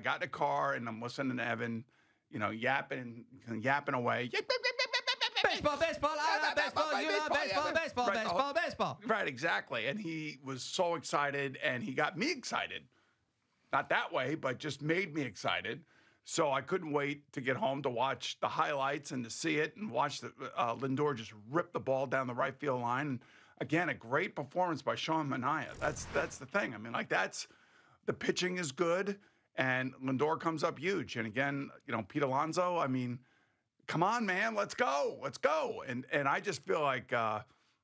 got in the car and I'm listening to Evan, yapping away. Baseball, baseball, I love baseball, you love baseball, baseball, Right, baseball, baseball. Right, exactly. And he was so excited, and he got me excited. Not that way, but just made me excited. So I couldn't wait to get home to watch the highlights and to see it and watch Lindor just rip the ball down the right field line. And again, a great performance by Sean Manaea. That's the thing. I mean, the pitching is good, and Lindor comes up huge. And again, Pete Alonso, I mean, come on, man, let's go. And I just feel like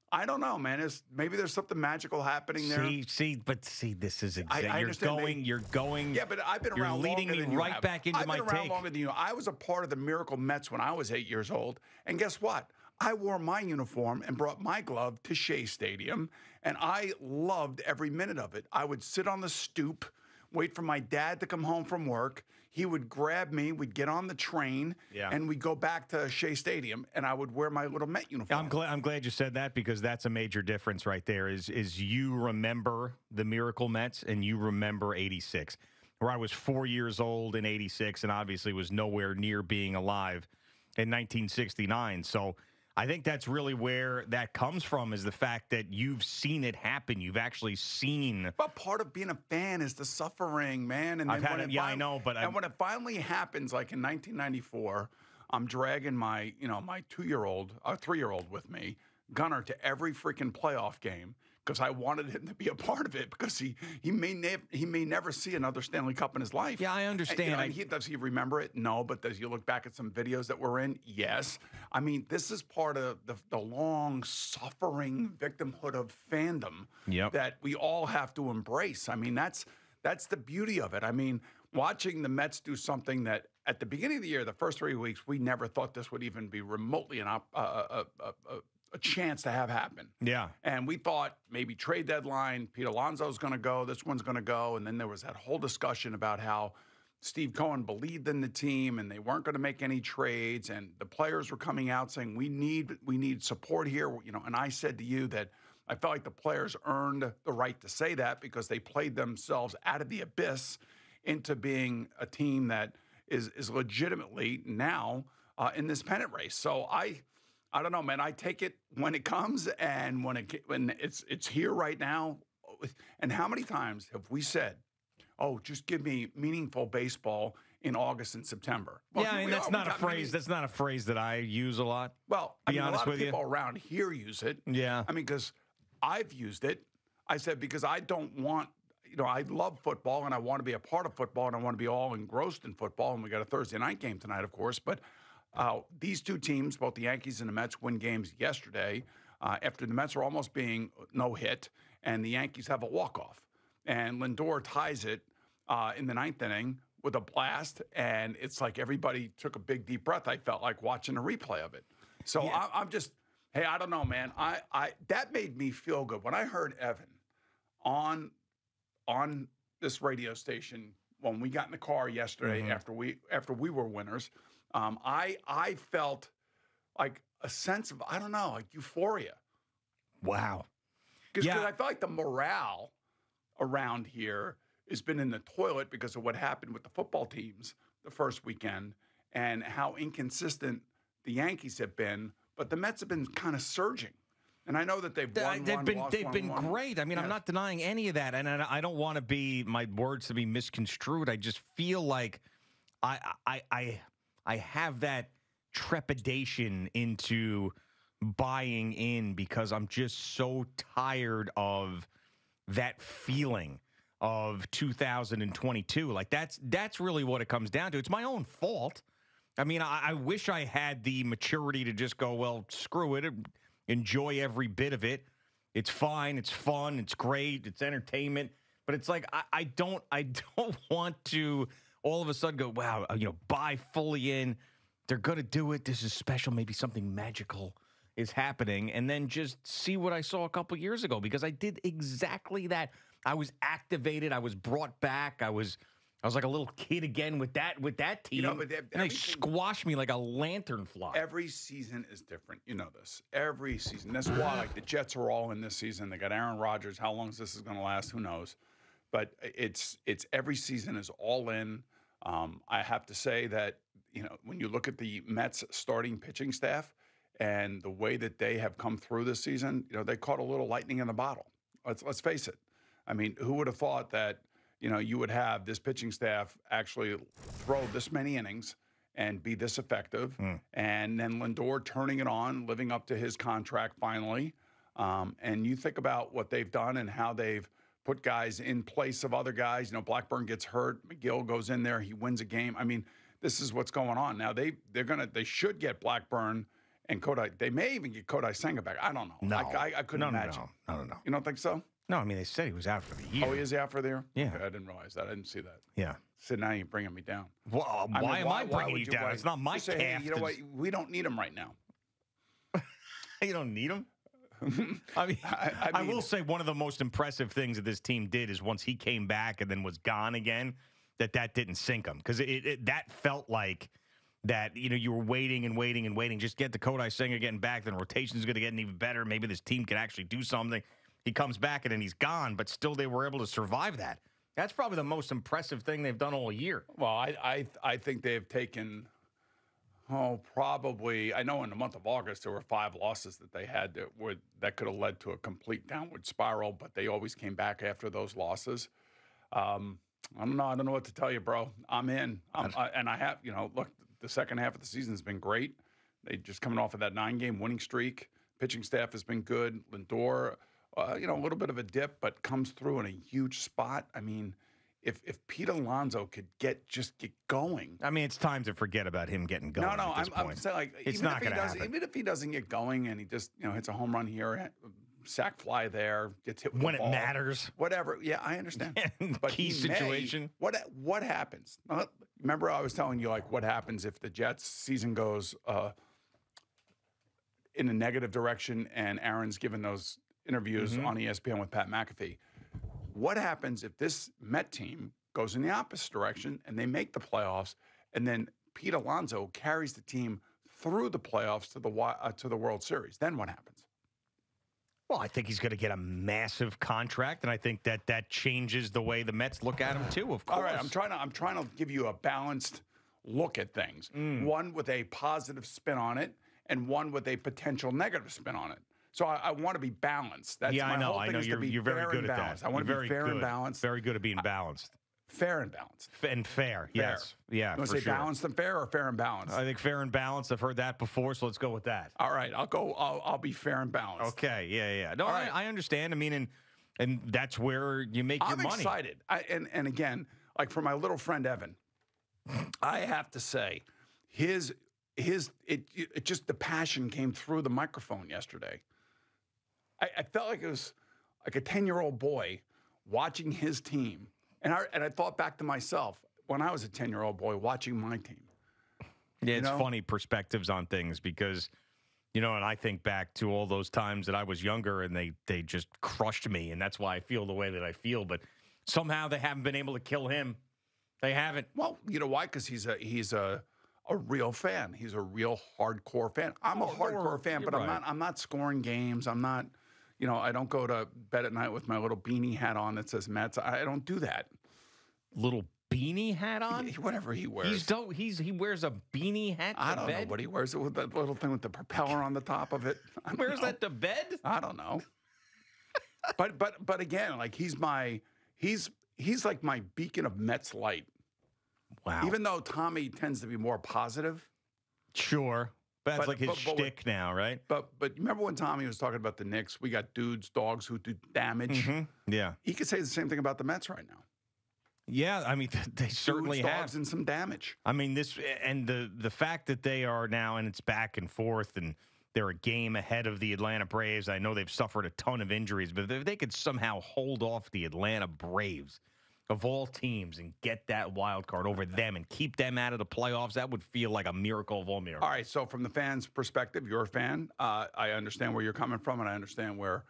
I don't know, man. Maybe there's something magical happening there. See, this is exactly. You're going. Yeah, but I've been around. You're leading me right back into my take. I've been around longer than you. I was a part of the Miracle Mets when I was 8 years old, and guess what? I wore my uniform and brought my glove to Shea Stadium, and I loved every minute of it. I would sit on the stoop, wait for my dad to come home from work. He would grab me, we'd get on the train, and we'd go back to Shea Stadium, and I would wear my little Met uniform. I'm glad you said that, because that's a major difference right there, is you remember the Miracle Mets and you remember 86, where I was 4 years old in 86 and obviously was nowhere near being alive in 1969. So I think that's really where that comes from, is the fact that you've seen it happen. You've actually seen. But part of being a fan is the suffering, man. And I know, but when it finally happens, like in 1994, I'm dragging my 3-year-old with me, Gunnar, to every freaking playoff game, because I wanted him to be a part of it, because he may never see another Stanley Cup in his life. Yeah, I understand. And, does he remember it? No. But does you look back at some videos that we're in? Yes. I mean, this is part of the long suffering victimhood of fandom that we all have to embrace. I mean, that's the beauty of it. I mean, watching the Mets do something that at the beginning of the year, the first 3 weeks, we never thought this would even be remotely a chance to have happen. Yeah. And we thought maybe trade deadline, Pete Alonso's going to go, this one's going to go. And then there was that whole discussion about how Steve Cohen believed in the team and they weren't going to make any trades. And the players were coming out saying, we need support here. And I said to you that I felt like the players earned the right to say that, because they played themselves out of the abyss into being a team that is legitimately now in this pennant race. So I don't know, man. I take it when it comes, and when it's here right now. And how many times have we said, "Oh, just give me meaningful baseball in August and September"? Well, yeah, I mean, that's not a phrase. That's not a phrase that I use a lot. Well, I mean, a lot of people around here use it. Yeah, I mean, because I've used it. I said, because I don't want. I love football, and I want to be a part of football, and I want to be all engrossed in football. And we got a Thursday night game tonight, of course, but. These two teams, both the Yankees and the Mets, win games yesterday after the Mets are almost being no hit, and the Yankees have a walk-off. And Lindor ties it in the ninth inning with a blast, and it's like everybody took a big, deep breath, I felt like, watching a replay of it. So yeah. I'm just, hey, I don't know, man. I that made me feel good. When I heard Evan on this radio station when we got in the car yesterday after we were winners, I felt like a sense of, I don't know, like euphoria. Wow. Because I felt like the morale around here has been in the toilet because of what happened with the football teams the first weekend and how inconsistent the Yankees have been, but the Mets have been kind of surging. And I know that they've been great. I mean, I'm not denying any of that, and I don't want my words to be misconstrued. I just feel like I have that trepidation into buying in, because I'm just so tired of that feeling of 2022. Like that's really what it comes down to. It's my own fault. I mean, I wish I had the maturity to just go, well, screw it. Enjoy every bit of it. It's fine. It's fun. It's great. It's entertainment. But it's like I don't want to all of a sudden go, wow, buy fully in. They're going to do it. This is special. Maybe something magical is happening. And then just see what I saw a couple years ago, because I did exactly that. I was activated. I was brought back. I was like a little kid again with that team. And they squashed me like a lantern fly. Every season is different. You know this. Every season. That's why, like, the Jets are all in this season. They got Aaron Rodgers. How long is this going to last? Who knows? But it's every season is all in. I have to say that, when you look at the Mets starting pitching staff and the way that they have come through this season, they caught a little lightning in the bottle. Let's face it. I mean, who would have thought that, you would have this pitching staff actually throw this many innings and be this effective, and then Lindor turning it on, living up to his contract finally. And you think about what they've done and how they've put guys in place of other guys. Blackburn gets hurt, McGill goes in there, he wins a game. I mean, this is what's going on now. They should get Blackburn and Kodai. They may even get Kodai Senga back. I don't know. No, I couldn't imagine. No. You don't think so? No, I mean, they said he was out for the year. Oh, he is out for the year? Yeah. Okay, I didn't realize that. I didn't see that. Yeah. So now you're bringing me down. Well, why am I bringing you down? It's not my Just say, calf. hey, you know what? We don't need him right now. You don't need him? I will say one of the most impressive things that this team did is once he came back and then was gone again, that didn't sink him. Because that felt like that, you were waiting and waiting and waiting. Just get the Kodai Senga getting back, then rotation's going to get even better. Maybe this team can actually do something. He comes back and then he's gone, but still they were able to survive that. That's probably the most impressive thing they've done all year. Well, I think they've taken, probably, I know in the month of August there were 5 losses that they had that could have led to a complete downward spiral, but they always came back after those losses. I don't know what to tell you, bro. I'm in. And I have, look, the second half of the season has been great. They just coming off of that 9-game winning streak. Pitching staff has been good. Lindor, a little bit of a dip, but comes through in a huge spot. I mean, if Pete Alonso could get going. I mean, it's time to forget about him getting going. No, I'm saying, like, it's not going to happen. Even if he doesn't get going and he just, hits a home run here, sack fly there, gets hit with when the ball, it matters. Whatever. Yeah, I understand. But key situation. What happens? Remember, I was telling you, like, what happens if the Jets' season goes in a negative direction and Aaron's given those interviews on ESPN with Pat McAfee. What happens if this Met team goes in the opposite direction and they make the playoffs, and then Pete Alonso carries the team through the playoffs to the World Series? Then what happens? Well, I think he's going to get a massive contract, and I think that changes the way the Mets look at him too. Of course. All right, I'm trying to give you a balanced look at things. One with a positive spin on it, and one with a potential negative spin on it. So I want to be balanced. That's I know. You're very good at that. I want to be fair and balanced. Very good at being balanced. Fair and balanced. And fair. Yes. Yeah. You want to say balanced and fair, or fair and balanced? I think fair and balanced. I've heard that before, so let's go with that. All right, I'll be fair and balanced. Okay. Yeah. No, right. I understand. I mean, and that's where you make your money. I'm excited. And again, like for my little friend Evan, I have to say, it just the passion came through the microphone yesterday. I felt like it was like a 10-year-old boy watching his team. And I thought back to myself when I was a 10-year-old boy watching my team. Yeah, it's funny perspectives on things because, and I think back to all those times that I was younger and they just crushed me, and that's why I feel the way that I feel. But somehow they haven't been able to kill him. They haven't. Well, you know why? Because he's a real fan. He's a real hardcore fan. I'm a hardcore fan, but right. I'm not scoring games. I'm not. I don't go to bed at night with my little beanie hat on that says Mets. I don't do that. Little beanie hat on? Whatever he wears. He wears a beanie hat to bed? I don't know what he wears. With that little thing with the propeller on the top of it. Wears that to bed? I don't know. but again, like he's like my beacon of Mets light. Wow. Even though Tommy tends to be more positive. Sure. That's like his shtick now, right? But remember when Tommy was talking about the Knicks? We got dogs who do damage. Mm-hmm. Yeah. He could say the same thing about the Mets right now. Yeah, I mean, they certainly have. Dogs and some damage. I mean, the fact that they are now, and it's back and forth, and they're a game ahead of the Atlanta Braves. I know they've suffered a ton of injuries, but if they could somehow hold off the Atlanta Braves of all teams and get that wild card over them and keep them out of the playoffs, that would feel like a miracle of all miracles. All right, so from the fans' perspective, you're a fan. I understand where you're coming from, and I understand where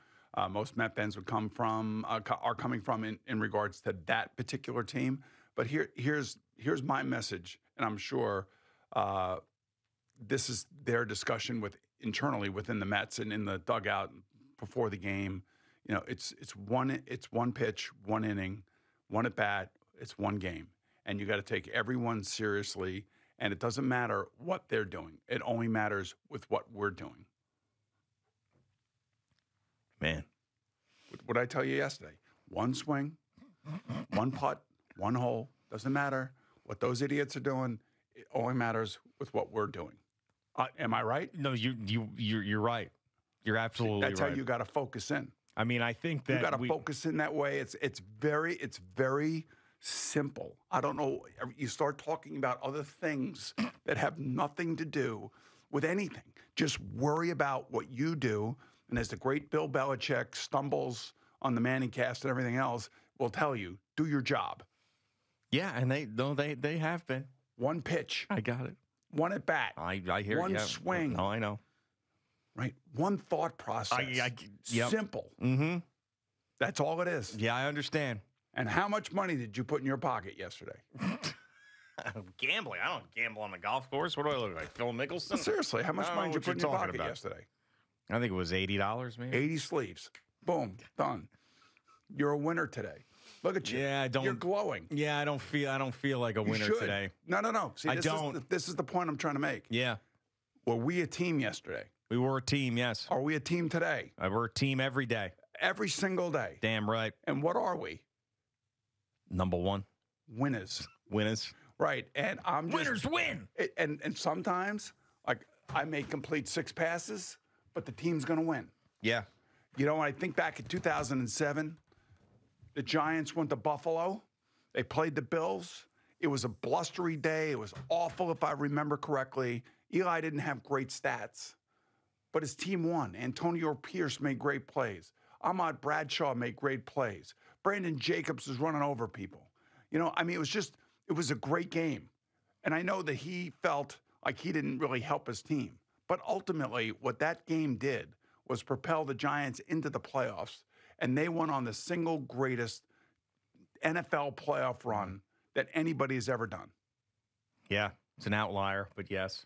most Met fans would come from, are coming from in regards to that particular team. But here's my message, and I'm sure this is their discussion internally within the Mets and in the dugout before the game. It's one pitch, one inning, one at bat. It's one game, and you got to take everyone seriously. And it doesn't matter what they're doing. It only matters with what we're doing. Man. What did I tell you yesterday? One swing, one putt, one hole. Doesn't matter what those idiots are doing. It only matters with what we're doing. Am I right? No, you're right. You're absolutely right. That's how right. you got to focus in. I mean, I think that you got to focus in that way. It's very simple. I don't know. You start talking about other things that have nothing to do with anything. Just worry about what you do. And as the great Bill Belichick stumbles on the Manning cast and everything else, will tell you, do your job. Yeah, and they have been. One pitch. I got it. One at bat. I hear one it. Yeah. swing. No, I know. Right. One thought process. Yep. Simple. Mm-hmm. That's all it is. Yeah, I understand. And how much money did you put in your pocket yesterday? Gambling. I don't gamble on the golf course. What do I look like? Phil Mickelson? Well, seriously, how much money did you put in your pocket yesterday? I think it was $80 maybe. 80 sleeves. Boom. Done. You're a winner today. Look at you. Yeah, I don't. You're glowing. Yeah, I don't feel like a winner today. No. See, this is the point I'm trying to make. Yeah. Were we a team yesterday? We were a team, yes. Are we a team today? We're a team every day. Every single day. Damn right. And what are we? Number one. Winners. Winners. Right. And I'm just... Winners win! And sometimes, like, I may complete 6 passes, but the team's going to win. Yeah. You know, when I think back in 2007, the Giants went to Buffalo. They played the Bills. It was a blustery day. It was awful, if I remember correctly. Eli didn't have great stats, but his team won. Antonio Pierce made great plays. Ahmad Bradshaw made great plays. Brandon Jacobs was running over people. You know, I mean, it was a great game. And I know that he felt like he didn't really help his team. But ultimately, what that game did was propel the Giants into the playoffs, and they went on the single greatest NFL playoff run that anybody has ever done. Yeah, it's an outlier, but yes.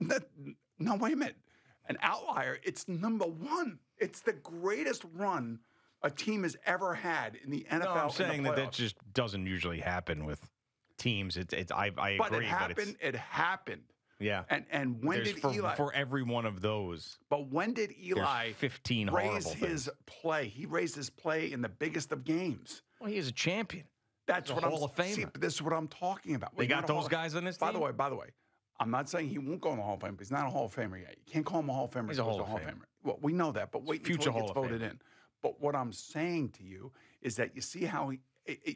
No, wait a minute. An outlier, it's number one. It's the greatest run a team has ever had in the NFL. No, I'm saying that just doesn't usually happen with teams. I agree. But it happened. Yeah. And when did Eli... For every one of those. But when did Eli 15 raise his play? He raised his play in the biggest of games. Well, he is a champion. That's what Hall of Famer. See, this is what I'm talking about. They got those guys on this team? By the way, I'm not saying he won't go in the Hall of Fame, but he's not a Hall of Famer yet. You can't call him a Hall of Famer. He's a Hall of Famer. Well, we know that, but wait Future until he Hall gets of voted Famer. in. But what I'm saying to you is that you see how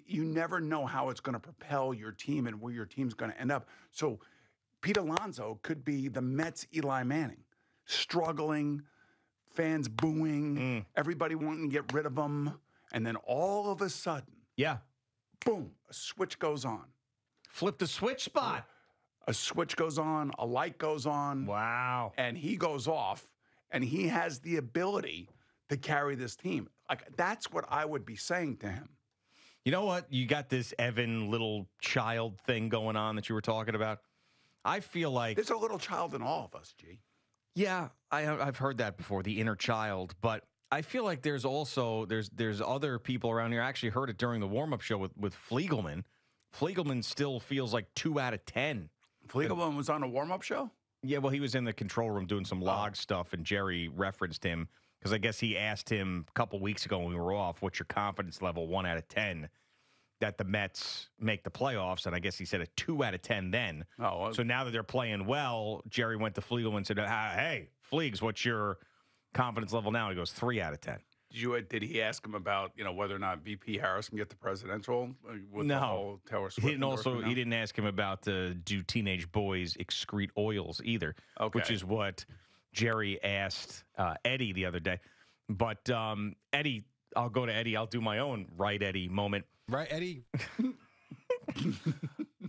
you never know how it's going to propel your team and where your team's going to end up. So Pete Alonso could be the Mets' Eli Manning, struggling, fans booing, everybody wanting to get rid of him, and then all of a sudden, boom, a switch goes on. Flip the switch spot. A switch goes on, a light goes on. Wow. And he goes off, and he has the ability to carry this team. Like, that's what I would be saying to him. You know what? You got this Evan little child thing going on that you were talking about. I feel like there's a little child in all of us, G. Yeah, I've heard that before, the inner child. But I feel like there's also there's other people around here. I actually heard it during the warm-up show with Fliegelman. Fliegelman still feels like 2 out of 10. Fliegelman was on a warm-up show? Yeah, well, he was in the control room doing some log stuff, and Jerry referenced him because I guess he asked him a couple weeks ago when we were off, what's your confidence level, 1 out of 10, that the Mets make the playoffs, and I guess he said a 2 out of 10 then. So now that they're playing well, Jerry went to Fliegelman and said, hey, Fleegs, what's your confidence level now? He goes 3 out of 10. Did he ask him about whether or not VP Harris can get the presidential? With no, the whole Taylor Swift he didn't ask him about do teenage boys excrete oils either, which is what Jerry asked Eddie the other day. But Eddie, I'll go to Eddie. I'll do my own right Eddie moment. Right, Eddie?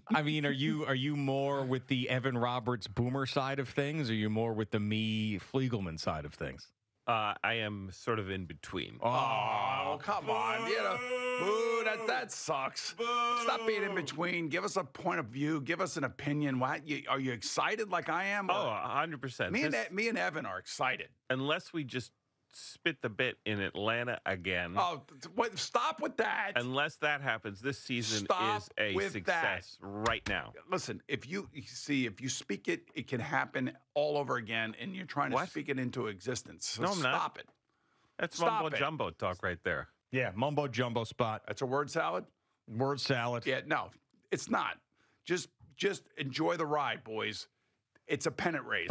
I mean, are you more with the Evan Roberts boomer side of things, or are you more with the me Fliegelman side of things? I am sort of in between. Oh, come on. Boo, that sucks. Boo. Stop being in between. Give us a point of view. Give us an opinion. Are you excited like I am? Oh, 100%. Me and Evan are excited. Unless we just spit the bit in Atlanta again. Oh, stop with that. Unless that happens, this season Stop is a with success right now. Listen, if you speak it, it can happen all over again, and you're trying to What? speak it into existence. So No, I'm not. stop it. That's Stop mumbo it. jumbo talk right there. Yeah, mumbo jumbo spot. That's a word salad? Word salad. Yeah, no, it's not. Just enjoy the ride, boys. It's a pennant race.